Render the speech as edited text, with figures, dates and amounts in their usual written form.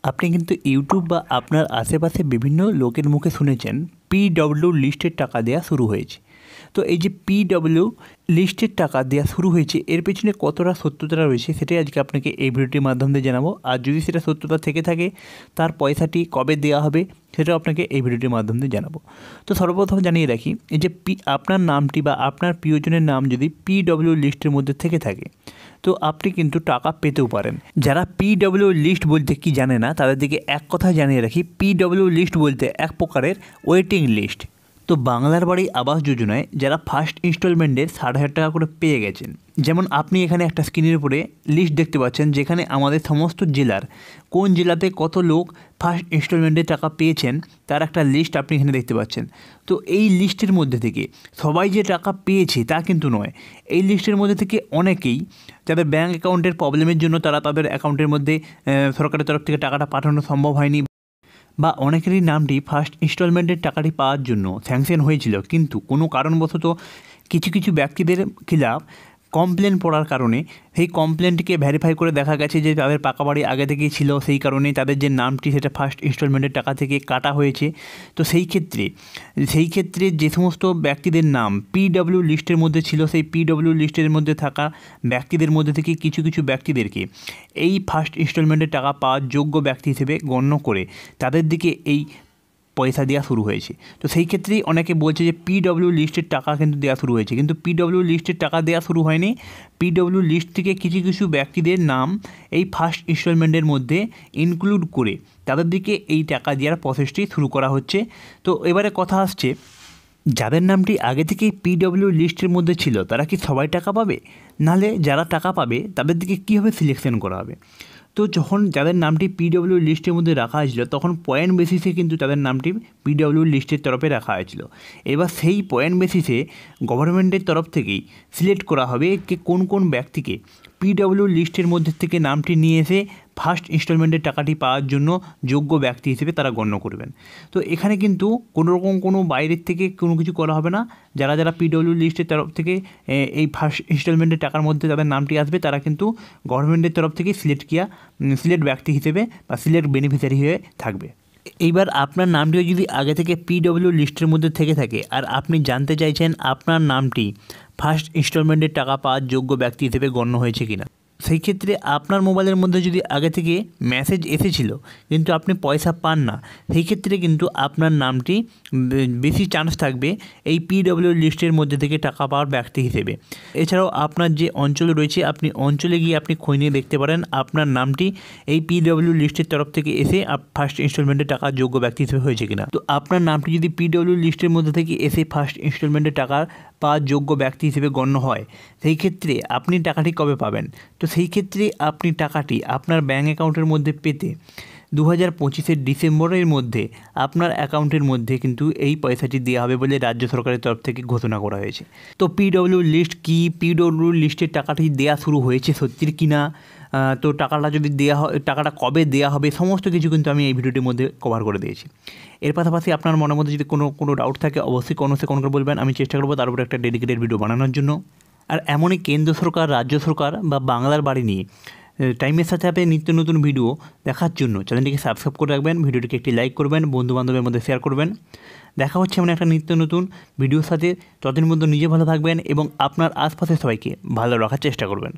আপনি কিন্তু ইউটিউব বা আপনার আশেপাশে বিভিন্ন লোকের মুখে শুনেছেন পিডব্লিউ লিস্টের টাকা দেওয়া শুরু হয়েছে। তো এই যে পিডব্লিউ লিস্টের টাকা দেওয়া শুরু হয়েছে এর পেছনে কতটা সত্যতা রয়েছে সেটাই আজকে আপনাকে এই ভিডিওটির মাধ্যমে জানাবো। আর যদি সেটা সত্যতা থেকে থাকে তার পয়সাটি কবে দেওয়া হবে সেটাও আপনাকে এই ভিডিওটির মাধ্যমে জানাবো। তো সর্বপ্রথম জানিয়ে রাখি এই যে আপনার নামটি বা আপনার প্রিয়জনের নাম যদি পিডব্লিউ লিস্টের মধ্যে থেকে থাকে তো আপনি কিন্তু টাকা পেতেও পারেন। যারা পিডব্লিউ লিস্ট বলতে কি জানে না তাদের দিকে এক কথা জানিয়ে রাখি, পিডব্লিউ লিস্ট বলতে এক প্রকারের ওয়েটিং লিস্ট। তো বাংলার বাড়ি আবাস যোজনায় যারা ফার্স্ট ইনস্টলমেন্টের 60,000 টাকা করে পেয়ে গেছেন, যেমন আপনি এখানে একটা স্ক্রিনের উপরে লিস্ট দেখতে পাচ্ছেন যেখানে আমাদের সমস্ত জেলার কোন জেলাতে কত লোক ফার্স্ট ইনস্টলমেন্টের টাকা পেয়েছেন তার একটা লিস্ট আপনি এখানে দেখতে পাচ্ছেন। তো এই লিস্টের মধ্যে থেকে সবাই যে টাকা পেয়েছে তা কিন্তু নয়, এই লিস্টের মধ্যে থেকে অনেকেই যাদের ব্যাঙ্ক অ্যাকাউন্টের প্রবলেমের জন্য তাদের অ্যাকাউন্টের মধ্যে সরকারের তরফ থেকে টাকাটা পাঠানো সম্ভব হয়নি, বা অনেকেরই নামটি ফার্স্ট ইনস্টলমেন্টের টাকাটি পাওয়ার জন্য স্যাংশন হয়েছিল কিন্তু কোনো কারণবশত কিছু ব্যক্তিদের খিলাফ কমপ্লেন পড়ার কারণে সেই কমপ্লেনটিকে ভেরিফাই করে দেখা গেছে যে তাদের পাকা বাড়ি আগে থেকেই ছিল, সেই কারণে তাদের যে নামটি সেটা ফার্স্ট ইনস্টলমেন্টের টাকা থেকে কাটা হয়েছে। তো সেই ক্ষেত্রে যে সমস্ত ব্যক্তিদের নাম পিডব্লিউ লিস্টের মধ্যে ছিল সেই পিডব্লিউ লিস্টের মধ্যে থাকা ব্যক্তিদের মধ্যে থেকে কিছু ব্যক্তিদেরকে এই ফার্স্ট ইনস্টলমেন্টের টাকা পাওয়ার যোগ্য ব্যক্তি হিসেবে গণ্য করে তাদের দিকে এই পয়সা দেওয়া শুরু হয়েছে। তো সেই ক্ষেত্রেই অনেকে বলছে যে পিডব্লিউ লিস্টের টাকা কিন্তু দেওয়া শুরু হয়েছে, কিন্তু পিডব্লিউ লিস্টের টাকা দেওয়া শুরু হয়নি। পিডব্লিউ লিস্ট থেকে কিছু ব্যক্তিদের নাম এই ফার্স্ট ইনস্টলমেন্টের মধ্যে ইনক্লুড করে তাদের দিকে এই টাকা দেওয়ার প্রসেসটি শুরু করা হচ্ছে। তো এবারে কথা আসছে, যাদের নামটি আগে থেকেই পিডব্লিউ লিস্টের মধ্যে ছিল তারা কি সবাই টাকা পাবে, নাহলে যারা টাকা পাবে তাদের দিকে কীভাবে সিলেকশন করা হবে? তো যখন যাদের নামটি পিডব্লিউ লিস্টের মধ্যে রাখা হয়েছিল তখন পয়েন্ট বেসিসে কিন্তু তাদের নামটি পিডব্লিউ লিস্টের তরফে রাখা হয়েছিল। এবার সেই পয়েন্ট বেসিসে গভর্নমেন্টের তরফ থেকেই সিলেক্ট করা হবে যে কোন ব্যক্তিকে পিডব্লিউ লিস্টের মধ্যে থেকে নামটি নিয়ে এসে ফার্স্ট ইনস্টলমেন্টের টাকাটি পাওয়ার জন্য যোগ্য ব্যক্তি হিসেবে তারা গণ্য করবেন। তো এখানে কিন্তু কোনো বাইরের থেকে কোনো কিছু করা হবে না। যারা পিডব্লিউ লিস্টের তরফ থেকে এই ফার্স্ট ইনস্টলমেন্টের টাকার মধ্যে তাদের নামটি আসবে তারা কিন্তু গভর্নমেন্টের তরফ থেকে সিলেক্ট ব্যক্তি হিসেবে বা সিলেক্ট বেনিফিশিয়ারি হয়ে থাকবে। এইবার আপনার নামটিও যদি আগে থেকে পিডব্লিউ লিস্টের মধ্যে থেকে থাকে আর আপনি জানতে চাইছেন আপনার নামটি ফার্স্ট ইনস্টলমেন্টের টাকা পাওয়ার যোগ্য ব্যক্তি হিসেবে গণ্য হয়েছে কিনা, সেই ক্ষেত্রে আপনার মোবাইলের মধ্যে যদি আগে থেকে মেসেজ এসেছিল কিন্তু আপনি পয়সা পান না, সেই ক্ষেত্রে কিন্তু আপনার নামটি বেশি চান্স থাকবে এই পিডব্লিউ লিস্টের মধ্যে থেকে টাকা পাওয়ার ব্যক্তি হিসেবে। এছাড়াও আপনার যে অঞ্চলে রয়েছে আপনি অঞ্চলে গিয়ে আপনি খোঁজ নিয়ে দেখতে পারেন আপনার নামটি এই পিডব্লিউ লিস্টের তরফ থেকে এসে ফার্স্ট ইনস্টলমেন্টের টাকা যোগ্য ব্যক্তি হিসেবে হয়েছে কিনা। তো আপনার নামটি যদি পিডব্লিউ লিস্টের মধ্যে থেকে এসে ফার্স্ট ইনস্টলমেন্টের টাকার পাওয়ার যোগ্য ব্যক্তি হিসেবে গণ্য হয়, সেই ক্ষেত্রে আপনি টাকাটি কবে পাবেন? তো সেই ক্ষেত্রে আপনি টাকাটি আপনার ব্যাঙ্ক অ্যাকাউন্টের মধ্যে পেতে 2025 ডিসেম্বরের মধ্যে আপনার অ্যাকাউন্টের মধ্যে কিন্তু এই পয়সাটি দেওয়া হবে বলে রাজ্য সরকারের তরফ থেকে ঘোষণা করা হয়েছে। তো পিডব্লিউ লিস্ট কি, পিডব্লিউ লিস্টের টাকাটি দেওয়া শুরু হয়েছে সত্যির কিনা, তো টাকাটা যদি দেওয়া হয় টাকাটা কবে দেওয়া হবে সমস্ত কিছু কিন্তু আমি এই ভিডিওটির মধ্যে কভার করে দিয়েছি। এর পাশাপাশি আপনার মনের মধ্যে যদি কোনো ডাউট থাকে অবশ্যই কোনো করে বলবেন, আমি চেষ্টা করবো তার উপরে একটা ডেডিকেটেড ভিডিও বানানোর জন্য। আর এমনই কেন্দ্র সরকার, রাজ্য সরকার বা বাংলার বাড়ি নিয়ে টাইমের সাথে সাথে নিত্য নতুন ভিডিও দেখার জন্য চ্যানেলটিকে সাবস্ক্রাইব করে রাখবেন, ভিডিওটিকে একটি লাইক করবেন, বন্ধুবান্ধবের মধ্যে শেয়ার করবেন। দেখা হচ্ছে এমন একটা নিত্য নতুন ভিডিওর সাথে। ততদিন মধ্যে নিজে ভালো থাকবেন এবং আপনার আশপাশের সবাইকে ভালো রাখার চেষ্টা করবেন।